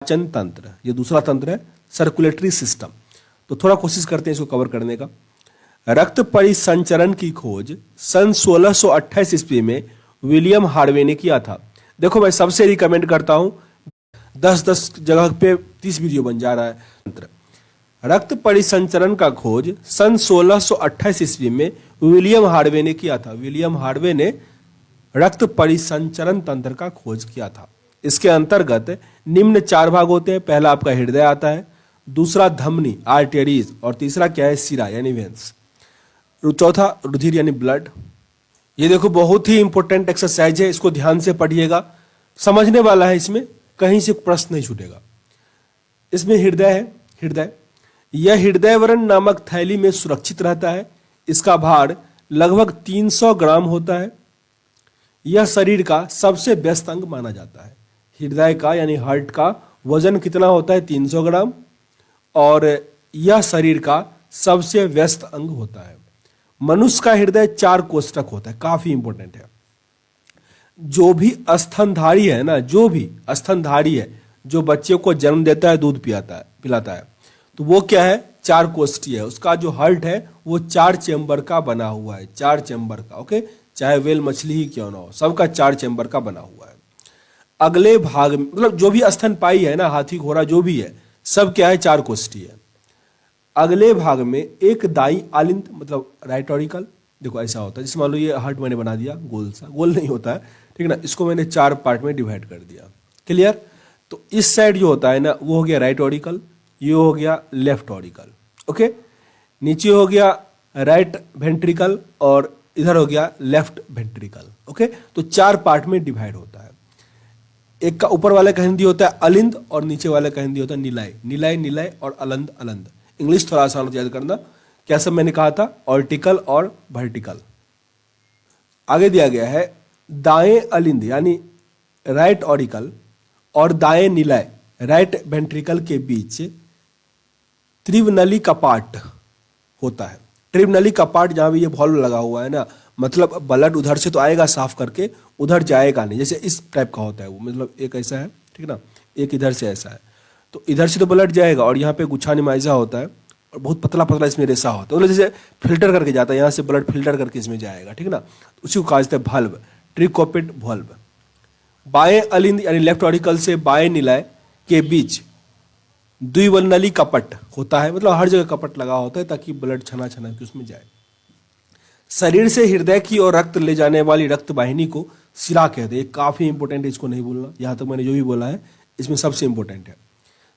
पाचन तंत्र, ये दूसरा तंत्र है, सर्कुलेटरी सिस्टम। तो थोड़ा कोशिश करते हैं इसको कवर करने का। रक्त परिसंचरण की खोज सन 1628 ईस्वी में विलियम हार्वे ने किया था। देखो मैं सबसे रिकमेंड करता हूं, 10 जगह पे 30 वीडियो बन जा रहा है। रक्त परिसंचरण का खोज सन 1628 ईस्वी में विलियम हार्वे ने किया था। विलियम हार्वे ने रक्त परिसंचरण तंत्र का खोज किया था। इसके अंतर्गत निम्न 4 भाग होते हैं। पहला आपका हृदय आता है, दूसरा धमनी आर्टेरीज, और तीसरा क्या है, सिरा यानी वेंस, चौथा रुधिर यानी ब्लड। ये देखो बहुत ही इंपॉर्टेंट एक्सरसाइज है, इसको ध्यान से पढ़िएगा, समझने वाला है, इसमें कहीं से प्रश्न नहीं छूटेगा। इसमें हृदय है, हृदय, यह हृदयवरण नामक थैली में सुरक्षित रहता है। इसका भार लगभग 300 ग्राम होता है। यह शरीर का सबसे व्यस्त अंग माना जाता है। हृदय का यानी हार्ट का वजन कितना होता है, 300 ग्राम, और यह शरीर का सबसे व्यस्त अंग होता है। मनुष्य का हृदय 4 कोष्ठक होता है, काफी इंपॉर्टेंट है। जो भी स्तनधारी है ना, जो भी स्तनधारी है, जो बच्चे को जन्म देता है, दूध पिलाता है, तो वो क्या है, 4 कोष्ठी है। उसका जो हार्ट है वो 4 चेंबर का बना हुआ है, 4 चेंबर का। ओके, चाहे वेल मछली ही क्यों ना हो, सबका 4 चेंबर का बना हुआ है। अगले भाग में मतलब जो भी स्तनपायी है ना, हाथी घोड़ा जो भी है, सब क्या है, 4 कोष्ठी है। अगले भाग में एक दाई आलिंद मतलब राइट ऑरिकल, देखो ऐसा होता है, जैसे मान लो ये हार्ट मैंने बना दिया गोल सा, गोल नहीं होता है, ठीक है ना, इसको मैंने 4 पार्ट में डिवाइड कर दिया, क्लियर। तो इस साइड जो होता है ना, वो हो गया राइट ऑरिकल, ये हो गया लेफ्ट ऑरिकल, ओके। नीचे हो गया राइट वेंट्रिकल और इधर हो गया लेफ्ट वेंट्रिकल, ओके। तो 4 पार्ट में डिवाइड होता है। एक का ऊपर वाले का हिंदी होता है अलिंद और नीचे वाले का हिंदी होता है निलाय, निलाय निलाय और अलंद अलंद। इंग्लिश थोड़ा आसान याद करना, क्या सब मैंने कहा था, ऑर्टिकल और वर्टिकल। आगे दिया गया है दाएं अलिंद यानी राइट ऑरिकल और दाएं निलाय राइट वेंट्रिकल के बीच त्रिवनली कपाट होता है। त्रिवनली कपाट जहां भी ये वॉल्व लगा हुआ है ना, मतलब ब्लड उधर से तो आएगा साफ करके, उधर जाएगा नहीं, जैसे इस टाइप का होता है वो, मतलब एक ऐसा है, ठीक ना, एक इधर से ऐसा है, तो इधर से तो ब्लड जाएगा और यहाँ पे गुच्छा निमाइजा होता है और बहुत पतला पतला इसमें रेसा होता है, मतलब जैसे फिल्टर करके जाता है, यहाँ से ब्लड फिल्टर करके इसमें जाएगा, ठीक ना, तो उसी को कहा जाता है भल्व, ट्रिकोपिट भल्व। बाएं अलिंद यानी लेफ्ट ऑरिकल से बाएं निलाय के बीच द्विवनली कपट होता है, मतलब हर जगह कपट लगा होता है ताकि ब्लड छना छना के उसमें जाए। शरीर से हृदय की ओर रक्त ले जाने वाली रक्त वाहिनी को सिरा कहते हैं। काफी इंपॉर्टेंट है, इसको नहीं भूलना। यहां तक मैंने जो भी बोला है इसमें सबसे इंपॉर्टेंट है,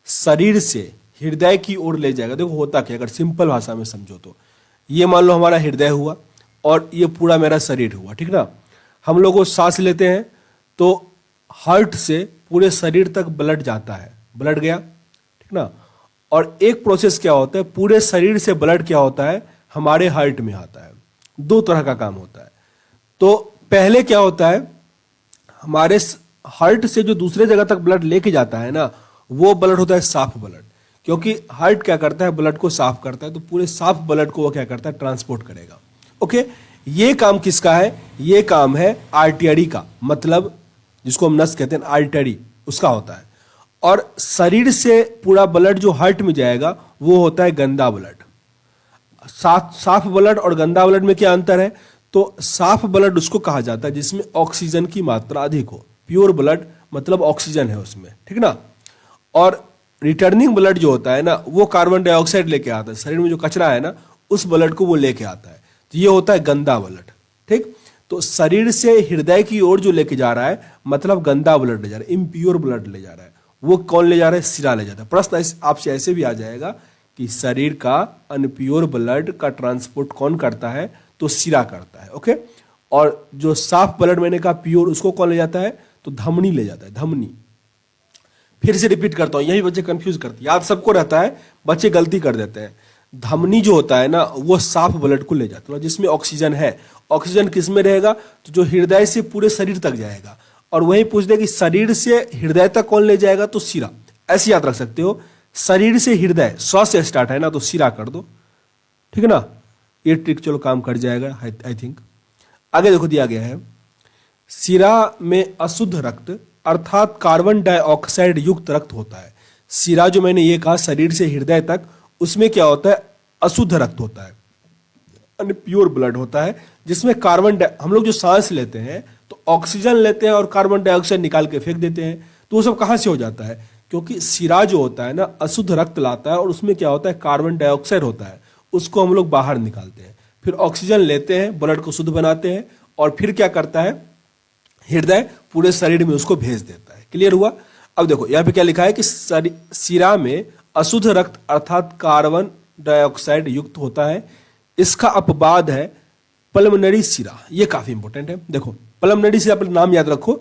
शरीर से हृदय की ओर ले जाएगा। देखो होता क्या, अगर सिंपल भाषा में समझो तो ये मान लो हमारा हृदय हुआ और ये पूरा मेरा शरीर हुआ, ठीक ना। हम लोग को सांस लेते हैं तो हार्ट से पूरे शरीर तक ब्लड जाता है, ब्लड गया, ठीक ना। और एक प्रोसेस क्या होता है, पूरे शरीर से ब्लड क्या होता है, हमारे हार्ट में आता है। 2 तरह का काम होता है। तो पहले क्या होता है, हमारे हार्ट से जो दूसरे जगह तक ब्लड लेके जाता है ना, वो ब्लड होता है साफ ब्लड, क्योंकि हार्ट क्या करता है, ब्लड को साफ करता है, तो पूरे साफ ब्लड को वो क्या करता है, ट्रांसपोर्ट करेगा, ओके। ये काम किसका है, ये काम है आर्टरी का, मतलब जिसको हम नस कहते हैं आर्टरी, उसका होता है। और शरीर से पूरा ब्लड जो हार्ट में जाएगा वो होता है गंदा ब्लड। साफ ब्लड और गंदा ब्लड में क्या अंतर है, तो साफ ब्लड उसको कहा जाता है जिसमें ऑक्सीजन की मात्रा अधिक हो, प्योर ब्लड मतलब ऑक्सीजन है उसमें, ठीक ना। और रिटर्निंग ब्लड जो होता है ना, वो कार्बन डाइऑक्साइड लेके आता है, शरीर में जो कचरा है ना उस ब्लड को वो लेके आता है, तो ये होता है गंदा ब्लड, ठीक। तो शरीर से हृदय की ओर जो लेके जा रहा है मतलब गंदा ब्लड ले जा रहा है, इम्प्योर ब्लड ले जा रहा है, वो कौन ले जा रहा है, सिरा ले जाता है। प्रश्न आपसे ऐसे भी आ जाएगा कि शरीर का अनप्योर ब्लड का ट्रांसपोर्ट कौन करता है, तो सिरा करता है, ओके। और जो साफ ब्लड मैंने कहा प्योर, उसको कौन ले जाता है, तो धमनी ले जाता है, धमनी। फिर से रिपीट करता हूं, यही बच्चे कंफ्यूज करते हैं, याद सबको रहता है, बच्चे गलती कर देते हैं। धमनी जो होता है ना, वो साफ ब्लड को ले जाता है, जिसमें ऑक्सीजन है। ऑक्सीजन किस में रहेगा, तो जो हृदय से पूरे शरीर तक जाएगा। और वही पूछ दे कि शरीर से हृदय तक कौन ले जाएगा, तो सिरा। ऐसे याद रख सकते हो, शरीर से हृदय, स्व से स्टार्ट है ना, तो सिरा कर दो, ठीक है ना। ये ट्रिक चलो काम कर जाएगा आई थिंक। आगे देखो दिया गया है, सिरा में अशुद्ध रक्त अर्थात कार्बन डाइऑक्साइड युक्त रक्त होता है। सिरा जो मैंने ये कहा शरीर से हृदय तक, उसमें क्या होता है, अशुद्ध रक्त होता है, प्योर ब्लड होता है, जिसमें हम लोग जो सांस लेते हैं तो ऑक्सीजन लेते हैं और कार्बन डाइऑक्साइड निकाल के फेंक देते हैं। तो वो सब कहाँ से हो जाता है, क्योंकि सिरा जो होता है ना अशुद्ध रक्त लाता है और उसमें क्या होता है, कार्बन डाइऑक्साइड होता है, उसको हम लोग बाहर निकालते हैं, फिर ऑक्सीजन लेते हैं, ब्लड को शुद्ध बनाते हैं, और फिर क्या करता है, हृदय पूरे शरीर में उसको भेज देता है। क्लियर हुआ। अब देखो यहाँ पे क्या लिखा है कि सिरा में अशुद्ध रक्त अर्थात कार्बन डाइऑक्साइड युक्त होता है, इसका अपवाद है पल्मोनरी सिरा। ये काफी इंपॉर्टेंट है। देखो पल्मोनरी सिरा पर नाम याद रखो,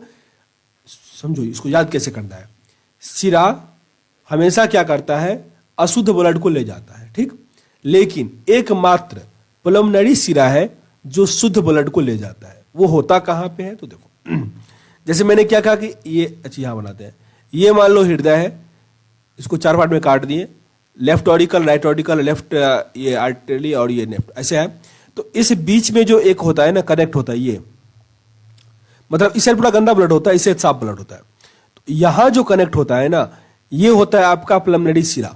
समझो इसको याद कैसे करना है। सिरा हमेशा क्या करता है, अशुद्ध ब्लड को ले जाता है, ठीक, लेकिन एकमात्र पल्मोनरी सिरा है जो शुद्ध ब्लड को ले जाता है। वो होता कहां पे है, तो देखो जैसे मैंने क्या कहा कि ये अच्छी यहां बनाते हैं, ये मान लो हृदय है, इसको 4 पार्ट में काट दिए, लेफ्ट ऑडिकल, राइट ऑडिकल, लेफ्ट ये आर्टरी और ये नेफ्ट, ऐसे है। तो इस बीच में जो एक होता है ना, कनेक्ट होता है, ये मतलब इस साइड पूरा गंदा ब्लड होता है, इसे साफ ब्लड होता है। तो यहां जो कनेक्ट होता है ना, ये होता है आपका पल्मोनरी सिरा।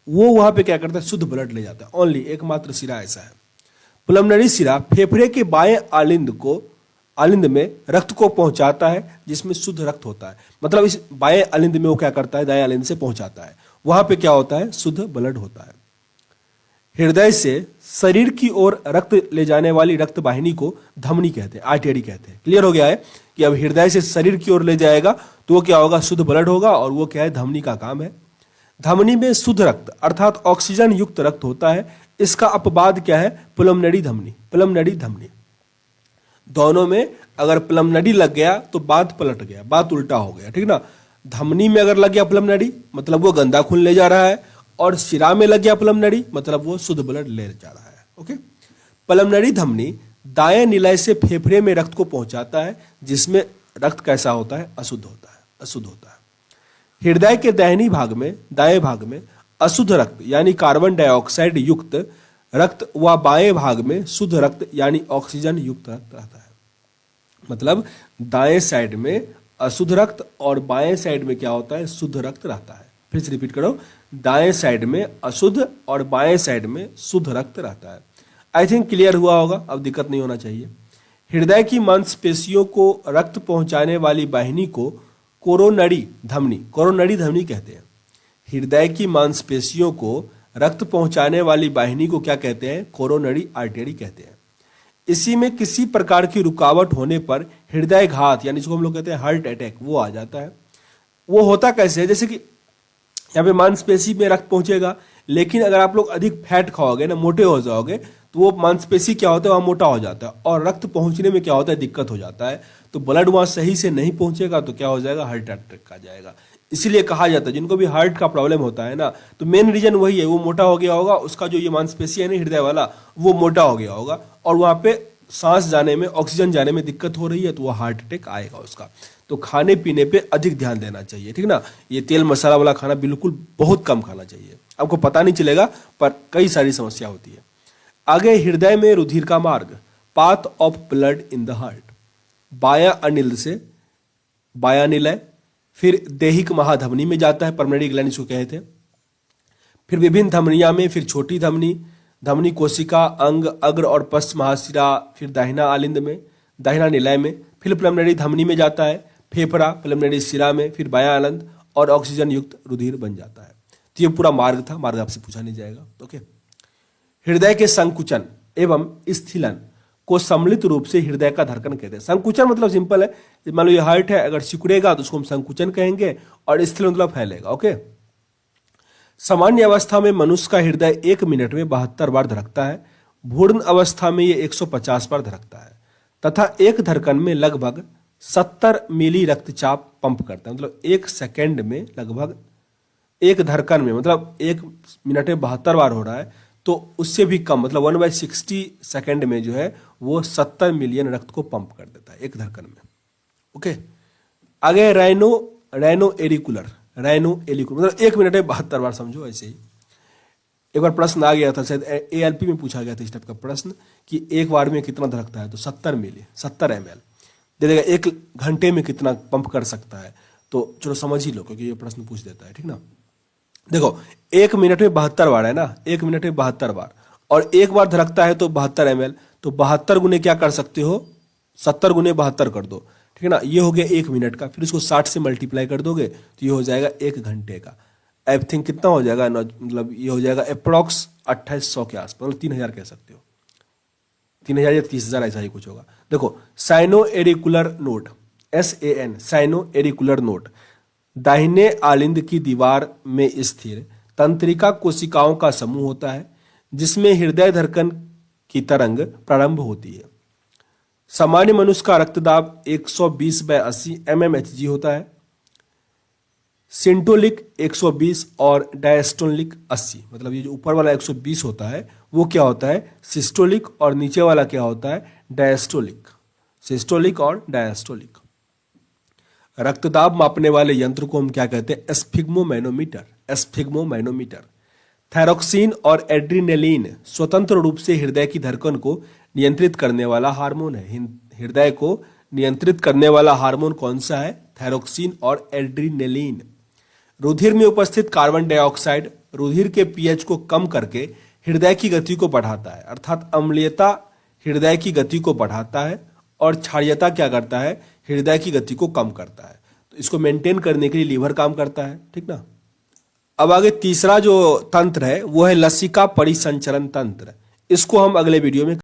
वो वहां पे क्या करता है, शुद्ध ब्लड ले जाता है। ओनली एकमात्र सिरा ऐसा है। पल्मोनरी सिरा फेफड़े के बाएं आलिंद में रक्त को पहुंचाता है, जिसमें शुद्ध रक्त होता है। मतलब इस बाएं आलिंद में वो क्या करता है, दाएं आलिंद से पहुंचाता है, वहां पे क्या होता है, शुद्ध ब्लड होता है। हृदय से शरीर की ओर रक्त ले जाने वाली रक्त वाहिनी को धमनी कहते हैं, आर्टरी कहते हैं। क्लियर हो गया है कि अब हृदय से शरीर की ओर ले जाएगा तो वो क्या होगा, शुद्ध ब्लड होगा, और वो क्या है, धमनी का काम है। धमनी में शुद्ध रक्त अर्थात ऑक्सीजन युक्त रक्त होता है, इसका अपवाद क्या है, पल्मोनरी धमनी। दोनों में अगर पल्मोनरी लग गया तो बात पलट गया, बात उल्टा हो गया, ठीक ना। धमनी में अगर लग गया पल्मोनरी मतलब वो गंदा खून ले जा रहा है, और सिरा में लग गया पल्मोनरी मतलब वो शुद्ध ब्लड ले जा रहा है। ओके। पल्मोनरी धमनी दाएं निलय से फेफड़े में रक्त को पहुंचाता है, जिसमें रक्त कैसा होता है, अशुद्ध होता है। हृदय के दाहिनी भाग में, दाएं भाग में अशुद्ध रक्त यानी कार्बन डाइऑक्साइड युक्त रक्त व बाएं भाग में शुद्ध रक्त यानी ऑक्सीजन युक्त रक्त रहता है। मतलब दाएं साइड में अशुद्ध रक्त और बाएं साइड में क्या होता है, शुद्ध रक्त रहता है। फिर से रिपीट करो, दाएं साइड में अशुद्ध और बाएं साइड में शुद्ध रक्त रहता है। आई थिंक क्लियर हुआ होगा, अब दिक्कत नहीं होना चाहिए। हृदय की मांसपेशियों को रक्त पहुंचाने वाली वाहिनी को कोरोनरी धमनी कहते हैं। हृदय की मांसपेशियों को रक्त पहुंचाने वाली वाहिनी को क्या कहते हैं, कोरोनरी आर्टरी कहते हैं। इसी में किसी प्रकार की रुकावट होने पर हृदय घात यानी जिसको हम लोग कहते हैं हार्ट अटैक, वो आ जाता है। वो होता कैसे है, जैसे कि यहाँ पे मांसपेशी में रक्त पहुंचेगा, लेकिन अगर आप लोग अधिक फैट खाओगे ना, मोटे हो जाओगे, तो वो मांसपेशी क्या होता है, वहाँ मोटा हो जाता है, और रक्त पहुंचने में क्या होता है, दिक्कत हो जाता है। तो ब्लड वहाँ सही से नहीं पहुंचेगा तो क्या हो जाएगा, हार्ट अटैक आ जाएगा। इसीलिए कहा जाता है जिनको भी हार्ट का प्रॉब्लम होता है ना, तो मेन रीजन वही है, वो मोटा हो गया होगा, उसका जो ये मांसपेशी है ना हृदय वाला, वो मोटा हो गया होगा, और वहाँ पे सांस जाने में, ऑक्सीजन जाने में दिक्कत हो रही है, तो वो हार्ट अटैक आएगा उसका। तो खाने पीने पे अधिक ध्यान देना चाहिए, ठीक ना। ये तेल मसाला वाला खाना बिल्कुल बहुत कम खाना चाहिए, आपको पता नहीं चलेगा पर कई सारी समस्या होती है। आगे हृदय में रुधिर का मार्ग, path of blood in the heart, बायां अनिल से बायां निलय, फिर देहिक महाधमनी में जाता है, पल्मोनरी ग्लैंड इसको कहते हैं। फिर विभिन्न धमनियां में, फिर छोटी धमनी कोशिका, अंग, अग्र और पश्च महाशिरा, फिर दाहिना आलिंद में, दाहिना निलय में, फिर पल्मोनरी धमनी में जाता है, फेफड़ा पल्मोनरी शिरा में, फिर बायां आलिंद, और ऑक्सीजन युक्त रुधिर बन जाता है। तो ये पूरा मार्ग था, मार्ग आपसे पूछा नहीं जाएगा। ओके। हृदय के संकुचन एवं स्थिलन को सम्मिलित रूप से हृदय का धड़कन कहते हैं। संकुचन मतलब सिंपल है, मान लो ये हार्ट है, अगर सिकुड़ेगा तो उसको हम संकुचन कहेंगे, और स्थिलन मतलब फैलेगा। ओके। सामान्य अवस्था में मनुष्य का हृदय 1 मिनट में 72 बार धड़कता है, भूर्ण अवस्था में ये 150 बार धड़कता है, तथा एक धड़कन में लगभग 70 मिली रक्तचाप पंप करता है। मतलब 1 सेकेंड में लगभग, एक धड़कन में मतलब 1 मिनट में 72 बार हो रहा है, तो उससे भी कम मतलब 1/60 सेकेंड में जो है वो 70 मिलियन रक्त को पंप कर देता है एक धड़कन में। ओके। आगे रैनो एरिकुलर मतलब 1 मिनट में 72 बार, समझो ऐसे ही। एक बार प्रश्न आ गया था, शायद ALP में पूछा गया था इस टाइप का प्रश्न कि एक बार में कितना धड़कता है, तो 70 ml दे देगा। 1 घंटे में कितना पंप कर सकता है, तो चलो समझ ही लो क्योंकि ये प्रश्न पूछ देता है, ठीक ना। देखो 1 मिनट में 72 बार है ना, 1 मिनट में 72 बार, और एक बार धड़कता है तो 72 ml, तो 72 गुने क्या कर सकते हो, 70 गुने 72 कर दो, ठीक है ना। ये हो गया 1 मिनट का, फिर इसको 60 से मल्टीप्लाई कर दोगे तो ये हो जाएगा 1 घंटे का। आई थिंक कितना हो जाएगा, मतलब ये हो जाएगा अप्रॉक्स 2800 के आसपास, मतलब 3000 कह सकते हो, 3000 या 30,000 ऐसा ही कुछ होगा। देखो sino auricular node, SAN sino auricular node, दाहिने आलिंद की दीवार में स्थिर तंत्रिका कोशिकाओं का समूह होता है जिसमें हृदय धड़कन की तरंग प्रारंभ होती है। सामान्य मनुष्य का रक्तदाब 120/80 mmHg होता है, सिंटोलिक 120 और डायस्टोलिक 80, मतलब ये जो ऊपर वाला 120 होता है वो क्या होता है, सिस्टोलिक, और नीचे वाला क्या होता है, डायस्टोलिक, सिस्टोलिक और डायस्टोलिक। रक्तदाब मापने वाले यंत्र को हम क्या कहते हैं, एस्फिग्मोमैनोमीटर, एस्फिग्मोमैनोमीटर। थायरोक्सिन और एड्रिनलिन स्वतंत्र रूप से हृदय की धड़कन को नियंत्रित करने वाला हार्मोन है। हृदय को नियंत्रित करने वाला हार्मोन कौन सा है, थायरोक्सिन और एड्रिनलिन। रुधिर में उपस्थित कार्बन डाइऑक्साइड रुधिर के पीएच को कम करके हृदय की गति को बढ़ाता है, अर्थात अम्लीयता हृदय की गति को बढ़ाता है और क्षारीयता क्या करता है, हृदय की गति को कम करता है। तो इसको मेंटेन करने के लिए लीवर काम करता है, ठीक ना। अब आगे तीसरा जो तंत्र है वो है लसिका परिसंचरण तंत्र, इसको हम अगले वीडियो में